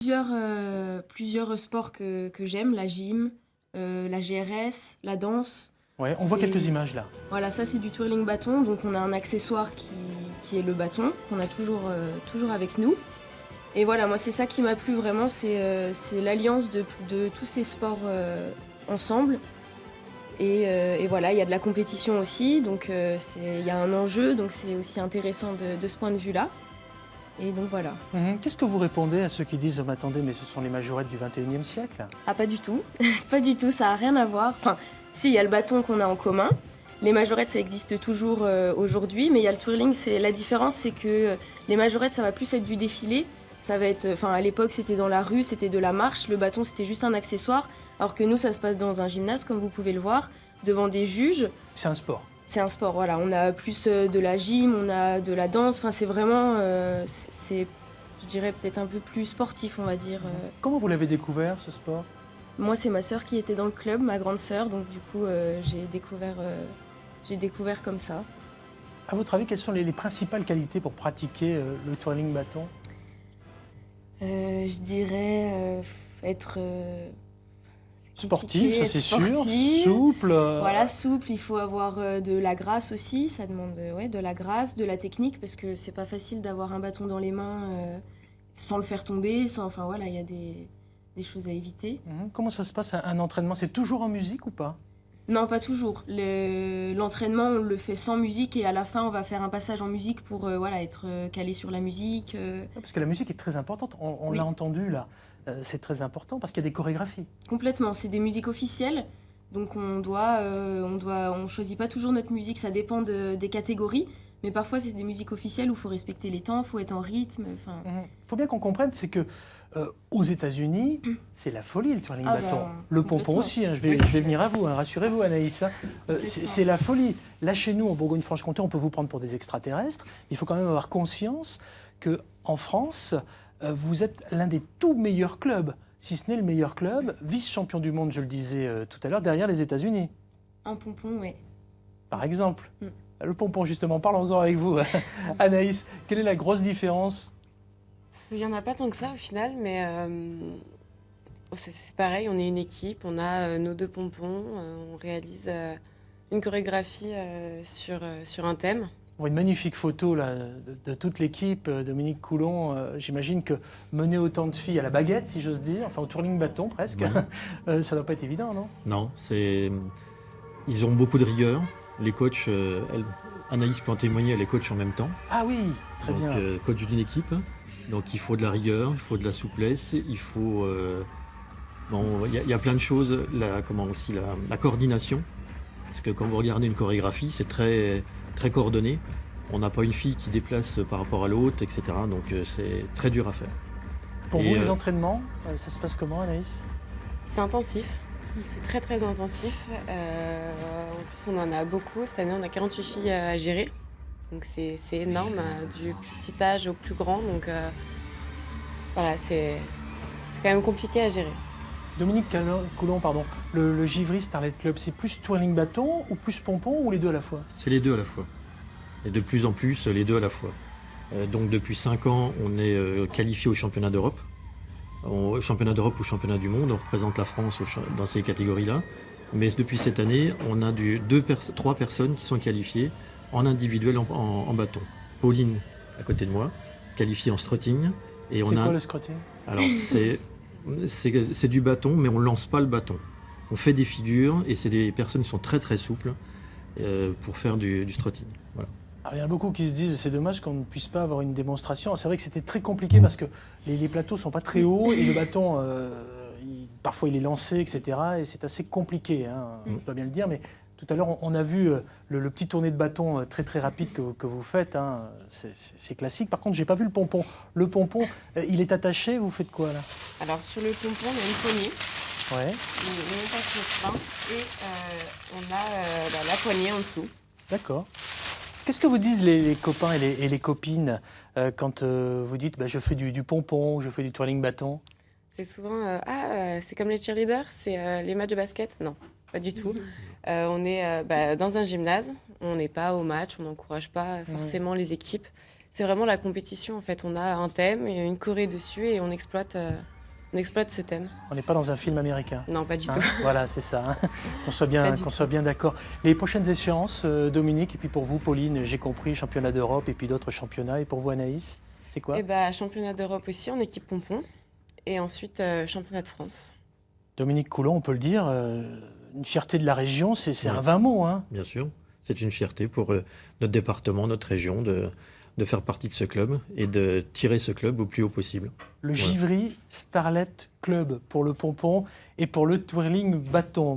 Plusieurs sports que j'aime, la gym, la GRS, la danse. Ouais, on voit quelques images là. Voilà, ça c'est du twirling bâton, donc on a un accessoire qui est le bâton, qu'on a toujours avec nous. Et voilà, moi c'est ça qui m'a plu vraiment, c'est l'alliance de tous ces sports ensemble. Et voilà, il y a de la compétition aussi, donc il y a un enjeu, donc c'est aussi intéressant de ce point de vue-là. Et donc voilà. Qu'est-ce que vous répondez à ceux qui disent « Mais attendez, mais ce sont les majorettes du 21e siècle ?» Ah, pas du tout. Pas du tout, ça n'a rien à voir. Enfin, si, il y a le bâton qu'on a en commun. Les majorettes, ça existe toujours aujourd'hui, mais il y a le twirling. La différence, c'est que les majorettes, ça va plus être du défilé. Ça va être, enfin, à l'époque, c'était dans la rue, c'était de la marche. Le bâton, c'était juste un accessoire. Alors que nous, ça se passe dans un gymnase, comme vous pouvez le voir, devant des juges. C'est un sport. C'est un sport, voilà. On a plus de la gym, on a de la danse. Enfin, c'est vraiment, je dirais peut-être un peu plus sportif, on va dire. Comment vous l'avez découvert, ce sport ? Moi, c'est ma sœur qui était dans le club, ma grande sœur. Donc, du coup, j'ai découvert comme ça. À votre avis, quelles sont les principales qualités pour pratiquer le twirling bâton ? Je dirais être... sportif, ça c'est sûr, sportif. souple. Voilà, souple, il faut avoir de la grâce aussi, ça demande de la grâce, de la technique, parce que c'est pas facile d'avoir un bâton dans les mains sans le faire tomber, enfin voilà, il y a des choses à éviter. Comment ça se passe un entraînement ? C'est toujours en musique ou pas ? Non, pas toujours. L'entraînement, on le fait sans musique et à la fin, on va faire un passage en musique pour voilà, être calé sur la musique. Parce que la musique est très importante, on Oui. l'a entendu là. C'est très important parce qu'il y a des chorégraphies. Complètement, c'est des musiques officielles, donc on choisit pas toujours notre musique, ça dépend des catégories, mais parfois c'est des musiques officielles où il faut respecter les temps, il faut être en rythme. Faut bien qu'on comprenne, c'est que aux États-Unis, c'est la folie le twirling bâton. Ben, Le pompon aussi, je vais venir à vous, rassurez-vous Anaïs. C'est la folie. Là chez nous, en Bourgogne-Franche-Comté, on peut vous prendre pour des extraterrestres. Il faut quand même avoir conscience qu'en France, vous êtes l'un des tout meilleurs clubs, si ce n'est le meilleur club, vice-champion du monde, je le disais tout à l'heure, derrière les États-Unis. Un pompon, oui. Par exemple. Le pompon, justement, parlons-en avec vous. Anaïs, quelle est la grosse différence ? Il n'y en a pas tant que ça au final, mais c'est pareil, on est une équipe, on a nos deux pompons, on réalise une chorégraphie sur un thème. On voit une magnifique photo là, de toute l'équipe, Dominique Coulon. J'imagine que mener autant de filles à la baguette, si j'ose dire, enfin au twirling bâton presque, ça ne doit pas être évident, non ? Non, ils ont beaucoup de rigueur. Les coachs, Anaïs peut en témoigner, elle est coach en même temps. Ah oui, très bien. Coach d'une équipe. Donc il faut de la rigueur, il faut de la souplesse, il faut... il y a plein de choses, la coordination. Parce que quand vous regardez une chorégraphie, c'est très, très coordonné. On n'a pas une fille qui déplace par rapport à l'autre, etc. Donc c'est très dur à faire. Pour vous, les entraînements, ça se passe comment, Anaïs ? C'est intensif, c'est très très intensif. En plus, on en a beaucoup. Cette année, on a 48 filles à gérer. Donc c'est énorme, du plus petit âge au plus grand. Donc voilà, c'est quand même compliqué à gérer. Dominique Coulon, pardon, le Givry Starlet Club, c'est plus twirling bâton ou plus pompon ou les deux à la fois ? C'est les deux à la fois. Et de plus en plus, les deux à la fois. Donc depuis 5 ans, on est qualifié au championnat d'Europe. Au championnat d'Europe ou championnat du monde, on représente la France dans ces catégories-là. Mais depuis cette année, on a 3 personnes qui sont qualifiées en individuel en bâton. Pauline, à côté de moi, qualifiée en strutting. C'est quoi le strutting ? Alors c'est du bâton, mais on ne lance pas le bâton. On fait des figures et c'est des personnes qui sont très très souples pour faire du strutting. Voilà. Alors, il y en a beaucoup qui se disent c'est dommage qu'on ne puisse pas avoir une démonstration. C'est vrai que c'était très compliqué parce que les plateaux ne sont pas très hauts et le bâton, parfois il est lancé, etc. Et c'est assez compliqué, je dois bien le dire. Mais tout à l'heure, on a vu le petit tourné de bâton très très rapide que vous faites. C'est classique. Par contre, je n'ai pas vu le pompon. Le pompon, il est attaché, vous faites quoi là ? Alors sur le pompon, on a une poignée. Ouais. On passe le frein et on a la poignée en dessous. D'accord. Qu'est-ce que vous disent les copains et les copines quand vous dites je fais du pompon, je fais du twirling bâton ? C'est souvent c'est comme les cheerleaders, c'est les matchs de basket. Non, pas du tout. On est dans un gymnase, on n'est pas au match, on n'encourage pas forcément les équipes. c'est vraiment la compétition en fait. On a un thème et une choré dessus et on exploite ce thème. On n'est pas dans un film américain. Non, pas du Hein, tout. voilà, c'est ça. Hein. Pas du Qu'on soit bien d'accord. Les prochaines échéances, Dominique, et puis pour vous, Pauline, j'ai compris, championnat d'Europe et puis d'autres championnats. Et pour vous, Anaïs, c'est quoi? Et bah, championnat d'Europe aussi en équipe pompon. Et ensuite, championnat de France. Dominique Coulon, on peut le dire, une fierté de la région, c'est Ouais. un vain mot. Hein. Bien sûr, c'est une fierté pour notre département, notre région, de faire partie de ce club et de tirer ce club au plus haut possible. Le Ouais. Givry Starlet Club pour le pompon et pour le twirling bâton.